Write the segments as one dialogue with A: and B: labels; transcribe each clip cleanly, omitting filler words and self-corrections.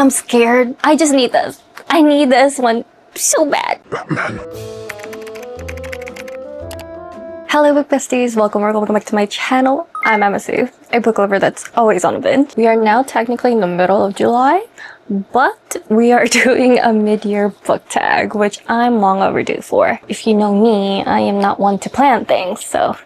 A: I'm scared. I just need this. I need this one so bad. Batman. Hello book besties, welcome back to my channel. I'm Amasu, a book lover that's always on a binge. We are now technically in the middle of July, but we are doing a mid-year book tag, which I'm long overdue for. If you know me, I am not one to plan things, so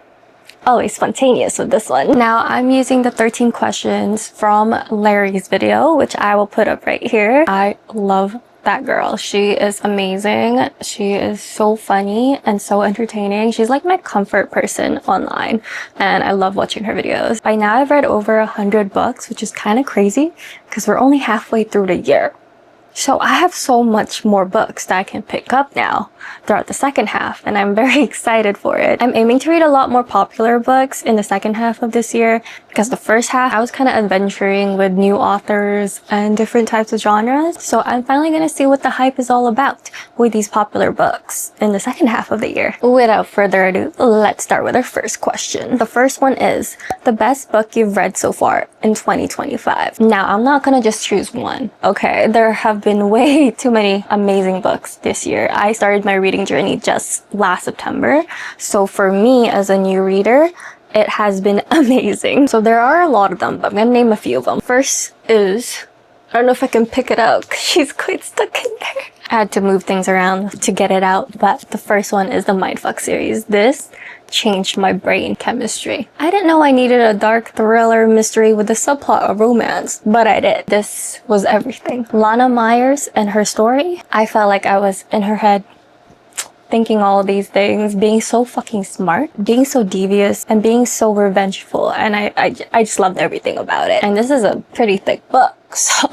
A: always spontaneous with this one. Now I'm using the 13 questions from Larry's video, which I will put up right here. I love that girl. She is amazing. She is so funny and so entertaining. She's like my comfort person online, and I love watching her videos. By now I've read over 100 books, which is kind of crazy because we're only halfway through the year. So I have so much more books that I can pick up now throughout the second half, and I'm very excited for it. I'm aiming to read a lot more popular books in the second half of this year because the first half I was kind of adventuring with new authors and different types of genres. So I'm finally going to see what the hype is all about with these popular books in the second half of the year. Without further ado, let's start with our first question. The first one is the best book you've read so far in 2025. Now, I'm not going to just choose one, okay? There have been way too many amazing books this year. I started my reading journey just last September. So for me as a new reader, it has been amazing. So there are a lot of them, but I'm gonna name a few of them. First is, I don't know if I can pick it up because she's quite stuck in there. I had to move things around to get it out, but the first one is the Mindfuck series. This changed my brain chemistry. I didn't know I needed a dark thriller mystery with a subplot of romance, but I did. This was everything. Lana Myers and her story, I felt like I was in her head, thinking all of these things, being so fucking smart, being so devious, and being so revengeful, and I just loved everything about it. And this is a pretty thick book, so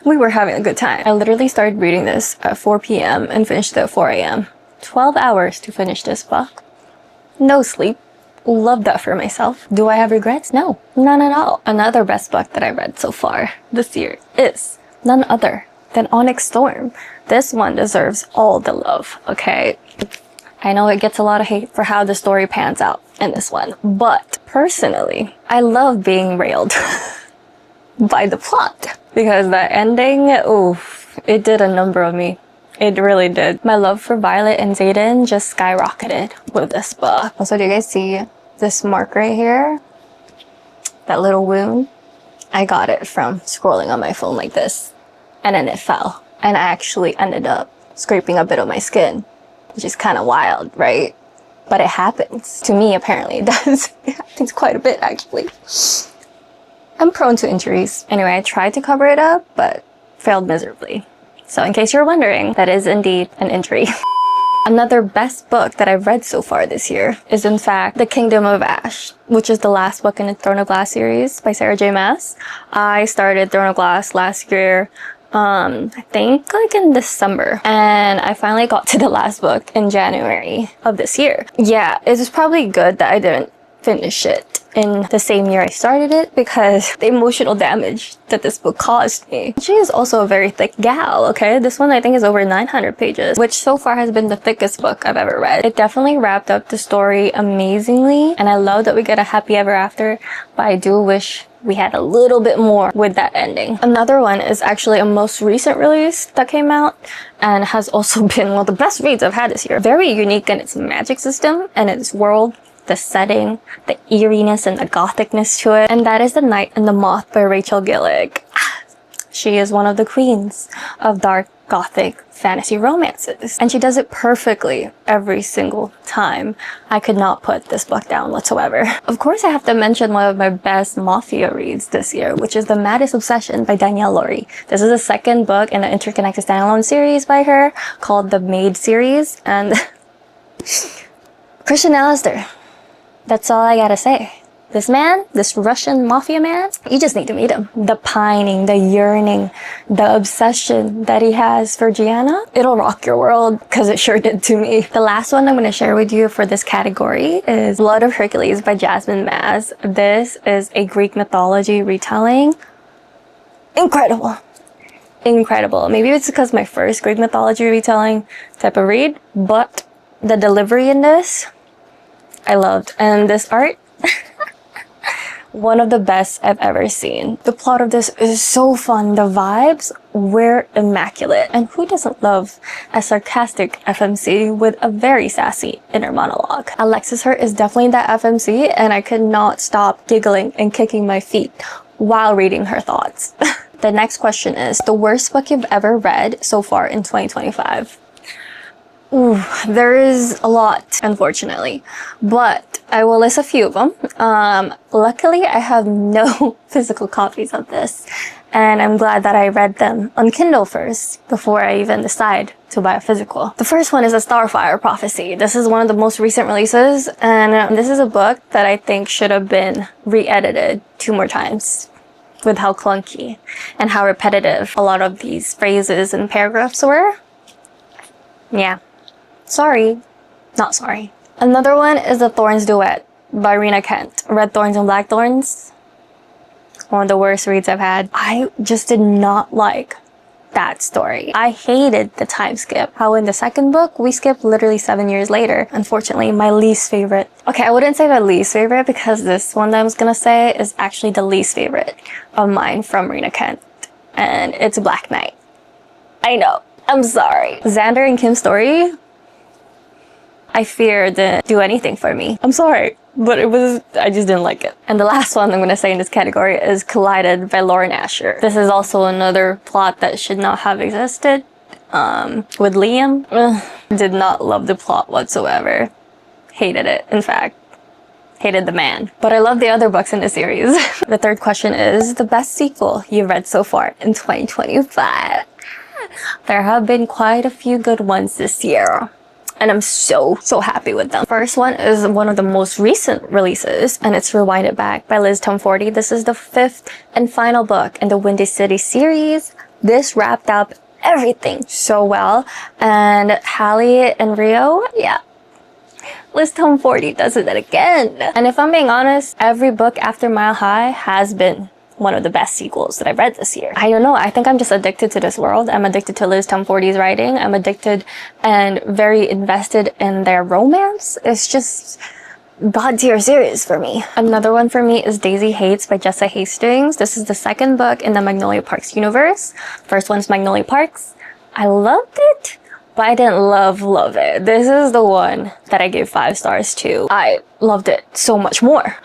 A: we were having a good time. I literally started reading this at 4 p.m. and finished it at 4 a.m. 12 hours to finish this book. No sleep. Love that for myself. Do I have regrets? No, none at all. Another best book that I read so far this year is none other than Onyx Storm. This one deserves all the love, okay? I know it gets a lot of hate for how the story pans out in this one, but personally, I love being railed by the plot because the ending, oof, it did a number on me. It really did. My love for Violet and Xaden just skyrocketed with this book. Also, do you guys see this mark right here? That little wound? I got it from scrolling on my phone like this, and then it fell. And I actually ended up scraping a bit of my skin, which is kind of wild, right? But it happens. To me, apparently, it does. It happens quite a bit, actually. I'm prone to injuries. Anyway, I tried to cover it up, but failed miserably. So in case you're wondering, that is indeed an injury. Another best book that I've read so far this year is in fact The Kingdom of Ash, which is the last book in the Throne of Glass series by Sarah J. Maas. I started Throne of Glass last year, I think like in December, and I finally got to the last book in January of this year. Yeah, it was probably good that I didn't finish it in the same year I started it because the emotional damage that this book caused me. She is also a very thick gal, okay? This one I think is over 900 pages, which so far has been the thickest book I've ever read. It definitely wrapped up the story amazingly, and I love that we get a happy ever after, but I do wish we had a little bit more with that ending. Another one is actually a most recent release that came out and has also been one of the best reads I've had this year. Very unique in its magic system and its world, the setting, the eeriness and the gothicness to it. And that is The Night and the Moth by Rachel Gillig. She is one of the queens of dark gothic fantasy romances, and she does it perfectly every single time. I could not put this book down whatsoever. Of course, I have to mention one of my best mafia reads this year, which is The Maddest Obsession by Danielle Laurie. This is the second book in an interconnected standalone series by her called the Maid series, and Christian Alistair. That's all I gotta say. This man, this Russian mafia man, you just need to meet him. The pining, the yearning, the obsession that he has for Gianna, it'll rock your world, because it sure did to me. The last one I'm going to share with you for this category is Blood of Hercules by Jasmine Maz. This is a Greek mythology retelling. Incredible. Incredible. Maybe it's because my first Greek mythology retelling type of read, but the delivery in this, I loved. And this art, One of the best I've ever seen. The plot of this is so fun. The vibes were immaculate. And who doesn't love a sarcastic FMC with a very sassy inner monologue? Alexis Hurt is definitely that FMC, and I could not stop giggling and kicking my feet while reading her thoughts. The next question is, the worst book you've ever read so far in 2025? Ooh, there is a lot, unfortunately, but I will list a few of them. Luckily, I have no physical copies of this, and I'm glad that I read them on Kindle first before I even decide to buy a physical. The first one is A Starfire Prophecy. This is one of the most recent releases, and this is a book that I think should have been re-edited 2 more times with how clunky and how repetitive a lot of these phrases and paragraphs were. Yeah. Sorry. Not sorry. Another one is The Thorns Duet by Rena Kent. Red Thorns and Black Thorns. One of the worst reads I've had. I just did not like that story. I hated the time skip. How in the second book, we skipped literally 7 years later. Unfortunately, my least favorite. Okay, I wouldn't say my least favorite because this one that I was gonna say is actually the least favorite of mine from Rena Kent. And it's Black Knight. I know. I'm sorry. Xander and Kim's story, I fear didn't do anything for me. I'm sorry, but I just didn't like it. And the last one I'm gonna say in this category is Collided by Lauren Asher. This is also another plot that should not have existed. With Liam. Did not love the plot whatsoever. Hated it, in fact. Hated the man. But I love the other books in the series. The third question is the best sequel you've read so far in 2025. There have been quite a few good ones this year, and I'm so happy with them. First one is one of the most recent releases, and it's Rewind It Back by Liz Tomforty. This is the 5th and final book in the Windy City series. This wrapped up everything so well, and Hallie and Rio, yeah. Liz Tomforty does it again. And if I'm being honest, every book after Mile High has been one of the best sequels that I've read this year. I don't know, I think I'm just addicted to this world. I'm addicted to Liz Tomforty's writing. I'm addicted and very invested in their romance. It's just god tier series for me. Another one for me is Daisy Hates by Jessa Hastings. This is the second book in the Magnolia Parks universe. First one's Magnolia Parks. I loved it, but I didn't love it. This is the one that I gave 5 stars to. I loved it so much more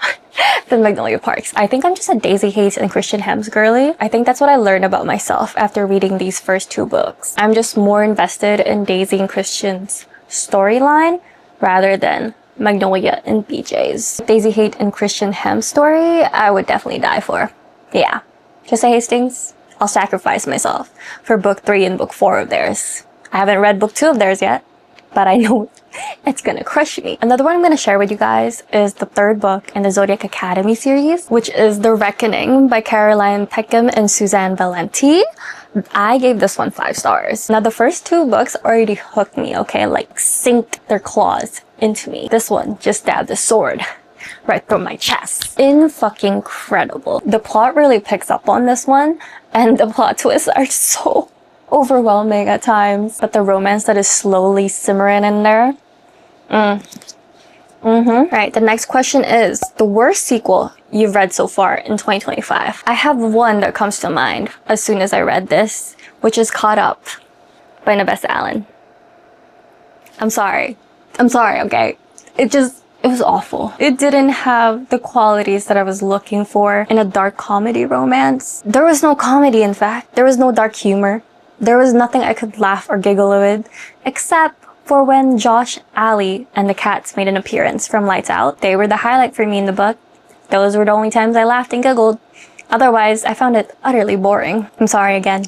A: than Magnolia Parks. I think I'm just a Daisy Hates and Christian Hems girly. I think that's what I learned about myself after reading these first 2 books. I'm just more invested in Daisy and Christian's storyline rather than Magnolia and BJ's. Daisy Hate and Christian Hem's story, I would definitely die for. Yeah. Jessa Hastings, I'll sacrifice myself for book 3 and book 4 of theirs. I haven't read book 2 of theirs yet, but I know it's gonna crush me. Another one I'm gonna share with you guys is the 3rd book in the Zodiac Academy series, which is The Reckoning by Caroline Peckham and Suzanne Valenti. I gave this one 5 stars. Now the first 2 books already hooked me, okay? Like sinked their claws into me. This one just stabbed the sword right through my chest. Incredible. The plot really picks up on this one, and the plot twists are so overwhelming at times, but the romance that is slowly simmering in there. Right, the next question is the worst sequel you've read so far in 2025. I have one that comes to mind as soon as I read this, which is Caught Up by Nabessa Allen. I'm sorry, okay? It was awful. It didn't have the qualities that I was looking for in a dark comedy romance. There was no comedy, in fact. There was no dark humor. There was nothing I could laugh or giggle with, except for when Josh, Allie, and the cats made an appearance from Lights Out. They were the highlight for me in the book. Those were the only times I laughed and giggled. Otherwise, I found it utterly boring. I'm sorry again.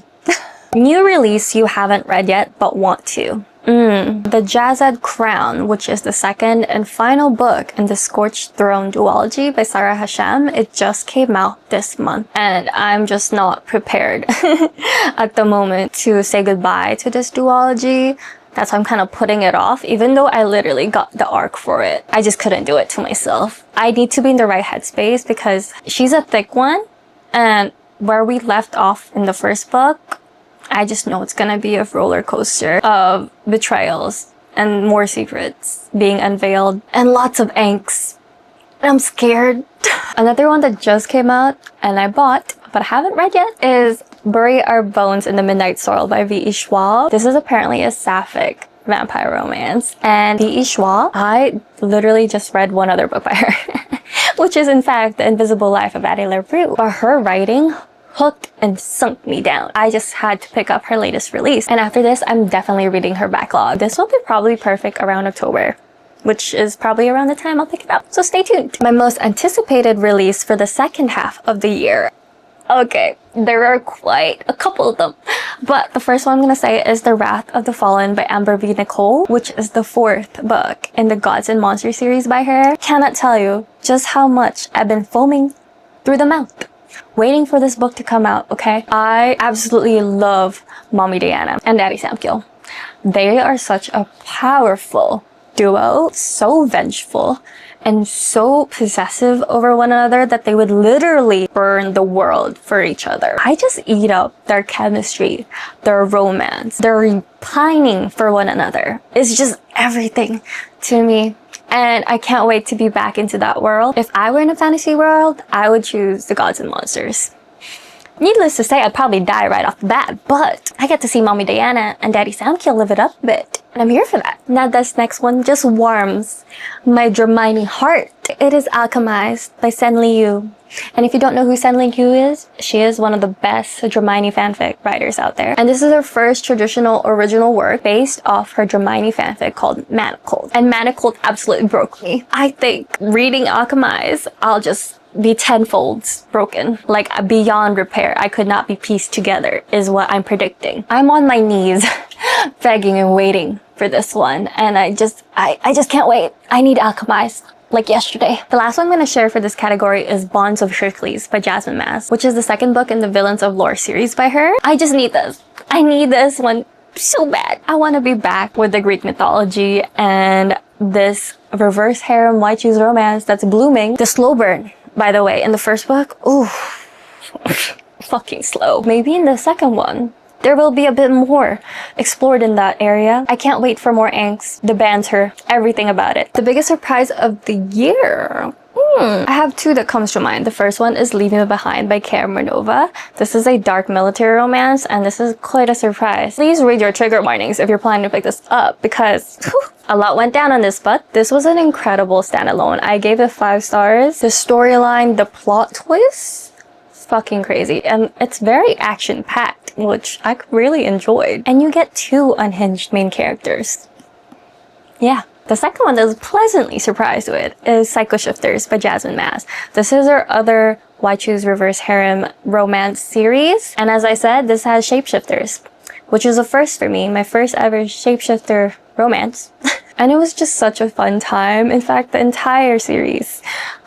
A: New release you haven't read yet, but want to. The Jazzed Crown, which is the 2nd and final book in the Scorched Throne duology by Sarah Hashem. It just came out this month, and I'm just not prepared at the moment to say goodbye to this duology. That's why I'm kind of putting it off, even though I literally got the arc for it. I just couldn't do it to myself. I need to be in the right headspace because she's a thick one, and where we left off in the first book, I just know it's gonna be a roller coaster of betrayals and more secrets being unveiled and lots of angst and I'm scared. Another one that just came out and I bought, but I haven't read yet, is Bury Our Bones in the Midnight Soil by V.E. Schwab. This is apparently a sapphic vampire romance. And V.E. Schwab, I literally just read one other book by her, which is in fact The Invisible Life of Addie LaRue. But her writing hooked and sunk me down. I just had to pick up her latest release. And after this, I'm definitely reading her backlog. This will be probably perfect around October, which is probably around the time I'll pick it up. So stay tuned. My most anticipated release for the second half of the year. Okay, there are quite a couple of them. But the first one I'm going to say is The Wrath of the Fallen by Amber V. Nicole, which is the 4th book in the Gods and Monsters series by her. Cannot tell you just how much I've been foaming through the mouth waiting for this book to come out, okay? I absolutely love Mommy Diana and Daddy Samuel. They are such a powerful duo, so vengeful and so possessive over one another that they would literally burn the world for each other. I just eat up their chemistry, their romance, their pining for one another. It's just everything to me. And I can't wait to be back into that world. If I were in a fantasy world, I would choose the Gods and Monsters. Needless to say, I'd probably die right off the bat, but I get to see Mommy Diana and Daddy Samuel live it up a bit. And I'm here for that. Now this next one just warms my Dramini heart. It is Alchemized by Sen Liu. And if you don't know who Sen Liu is, she is one of the best Dramini fanfic writers out there. And this is her first traditional original work based off her Dramini fanfic called Manacled. And Manacled absolutely broke me. I think reading Alchemized, I'll just be tenfold broken, like beyond repair. I could not be pieced together is what I'm predicting. I'm on my knees begging and waiting for this one, and I just can't wait. I need Alchemized like yesterday. The last one I'm going to share for this category is Bonds of Shirley's by Jasmine Maz, which is the 2nd book in the Villains of Lore series by her. I just need this. I need this one so bad. I want to be back with the Greek mythology and this reverse harem white shoes romance that's blooming. The slow burn, by the way, in the 1st book, ooh, fucking slow. Maybe in the 2nd one, there will be a bit more explored in that area. I can't wait for more angst, the banter, everything about it. The biggest surprise of the year. I have 2 that comes to mind. The first one is Leave Me Behind by Cameron Nova. This is a dark military romance, and this is quite a surprise. Please read your trigger warnings if you're planning to pick this up, because a lot went down on this, but this was an incredible standalone. I gave it 5 stars. The storyline, the plot twist, fucking crazy. And it's very action-packed, which I really enjoyed. And you get 2 unhinged main characters. Yeah. The second one that I was pleasantly surprised with is Psycho Shifters by Jasmine Maz. This is her other White Shoes Reverse Harem romance series. And as I said, this has shapeshifters, which is a first for me, my first ever shapeshifter romance. And it was just such a fun time. In fact, the entire series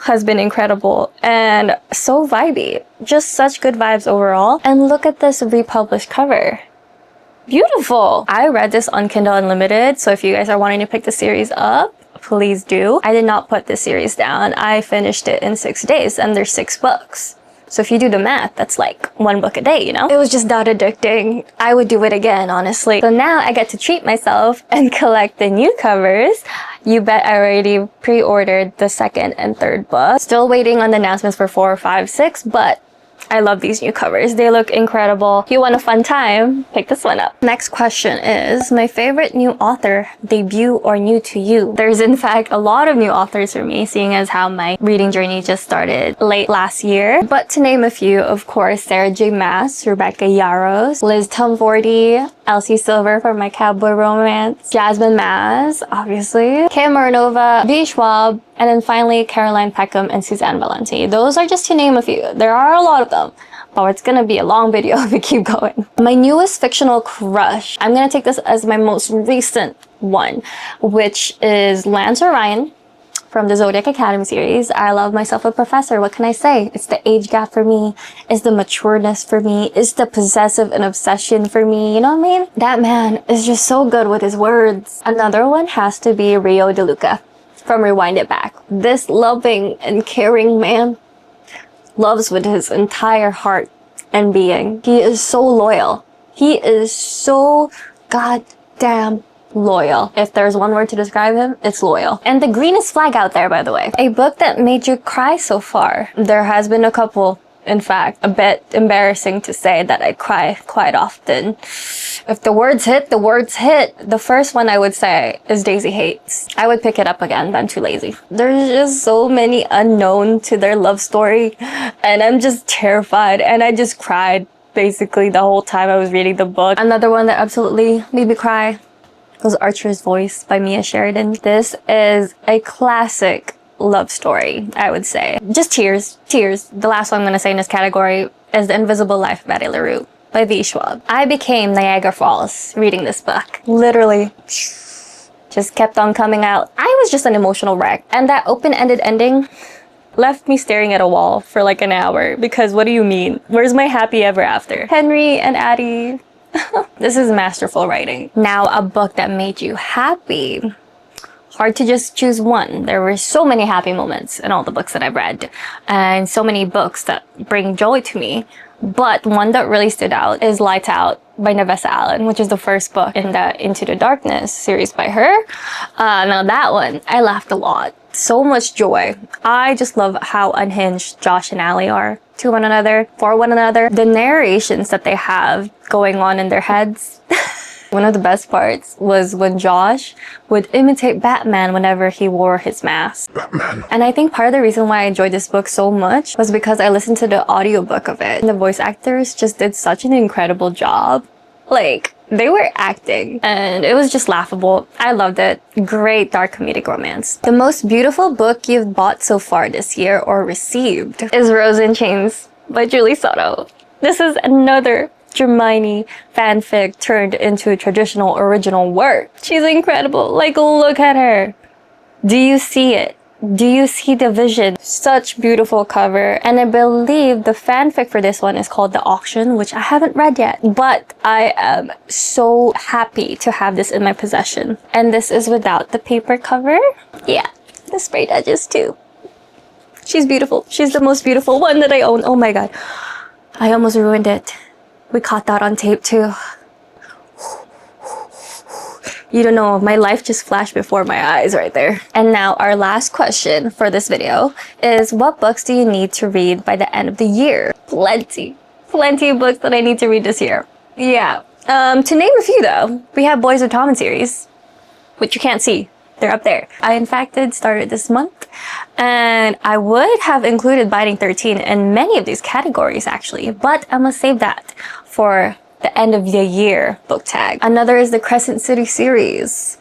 A: has been incredible and so vibey. Just such good vibes overall. And look at this republished cover. Beautiful! I read this on Kindle Unlimited, so if you guys are wanting to pick the series up, please do. I did not put this series down. I finished it in 6 days, and there's 6 books. So if you do the math, that's like 1 book a day, you know? It was just that addicting. I would do it again, honestly. So now I get to treat myself and collect the new covers. You bet I already pre-ordered the 2nd and 3rd book. Still waiting on the announcements for 4, 5, 6, but I love these new covers. They look incredible. If you want a fun time, pick this one up. Next question is my favorite new author, debut or new to you. There's in fact a lot of new authors for me, seeing as how my reading journey just started late last year. But to name a few, of course, Sarah J. Maas, Rebecca Yarros, Liz Tumforty, Elsie Silver for my cowboy romance, Jasmine Maz, obviously, Kaya Marinova, V. Schwab, and then finally Caroline Peckham and Suzanne Valenti. Those are just to name a few. There are a lot of them, but it's gonna be a long video if we keep going. My newest fictional crush, I'm gonna take this as my most recent one, which is Lance Orion from the Zodiac Academy series. I love myself a professor. What can I say? It's the age gap for me. It's the matureness for me. It's the possessive and obsession for me. You know what I mean? That man is just so good with his words. Another one has to be Rio DeLuca from Rewind It Back. This loving and caring man loves with his entire heart and being. He is so loyal. He is so goddamn Loyal. If there's one word to describe him, it's loyal. And the greenest flag out there, by the way. A book that made you cry so far. There has been a couple. In fact, a bit embarrassing to say that I cry quite often. If the words hit, the words hit. The first one I would say is Daisy Hates. I would pick it up again, but I'm too lazy. There's just so many unknown to their love story, and I'm just terrified, and I just cried basically the whole time I was reading the book. Another one that absolutely made me cry was Archer's Voice by Mia Sheridan. This is a classic love story, I would say. Just tears. The last one I'm going to say in this category is The Invisible Life of Addie LaRue by V. Schwab. I became Niagara Falls reading this book. Literally, just kept on coming out. I was just an emotional wreck. And that open-ended ending left me staring at a wall for like an hour, because what do you mean? Where's my happy ever after? Henry and Addie. This is masterful writing. Now, a book that made you happy. Hard to just choose one. There were so many happy moments in all the books that I've read, and so many books that bring joy to me. But one that really stood out is Lights Out by Nevessa Allen, which is the first book in the Into the Darkness series by her. Now that one, I laughed a lot. So much joy. I just love how unhinged Josh and Allie are to one another, for one another. The narrations that they have going on in their heads. One of the best parts was when Josh would imitate Batman whenever he wore his mask. Batman. And I think part of the reason why I enjoyed this book so much was because I listened to the audiobook of it. And the voice actors just did such an incredible job. Like, they were acting, and it was just laughable. I loved it. Great dark comedic romance. The most beautiful book you've bought so far this year or received is Rose in Chains by Julie Soto. This is another Hermione fanfic turned into a traditional original work. She's incredible. Like, look at her. Do you see it? Do you see the vision? Such beautiful cover. And I believe the fanfic for this one is called The Auction, which I haven't read yet. But I am so happy to have this in my possession. And this is without the paper cover. Yeah, the sprayed edges too. She's beautiful. She's the most beautiful one that I own. Oh my god. I almost ruined it. We caught that on tape too. You don't know, my life just flashed before my eyes right there. And now our last question for this video is, what books do you need to read by the end of the year? Plenty of books that I need to read this year. Yeah, to name a few though, we have Boys of Tommen series, which you can't see. They're up there. I in fact did start it this month, and I would have included Binding 13 in many of these categories actually, but I'm gonna save that for the end of the year book tag. Another is the Crescent City series,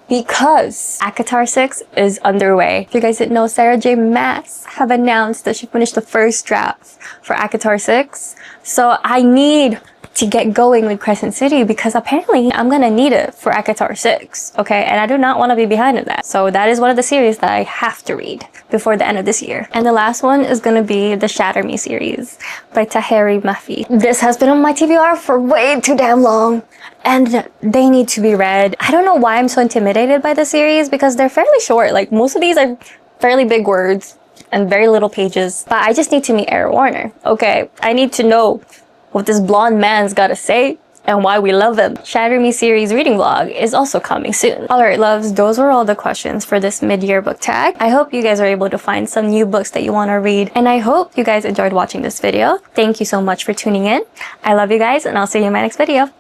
A: because ACOTAR 6 is underway. If you guys didn't know, Sarah J. Maas have announced that she finished the first draft for ACOTAR 6. So I need to get going with Crescent City, because apparently I'm gonna need it for ACOTAR 6, okay? And I do not want to be behind in that. So that is one of the series that I have to read before the end of this year. And the last one is gonna be the Shatter Me series by Taheri Mafi. This has been on my TBR for way too damn long, and they need to be read. I don't know why I'm so intimidated by the series, because they're fairly short. Like, most of these are fairly big words and very little pages. But I just need to meet Eric Warner, okay? I need to know what this blonde man's gotta say and why we love him. Shatter Me series reading vlog is also coming soon. Alright loves, those were all the questions for this mid-year book tag. I hope you guys are able to find some new books that you want to read, and I hope you guys enjoyed watching this video. Thank you so much for tuning in. I love you guys, and I'll see you in my next video.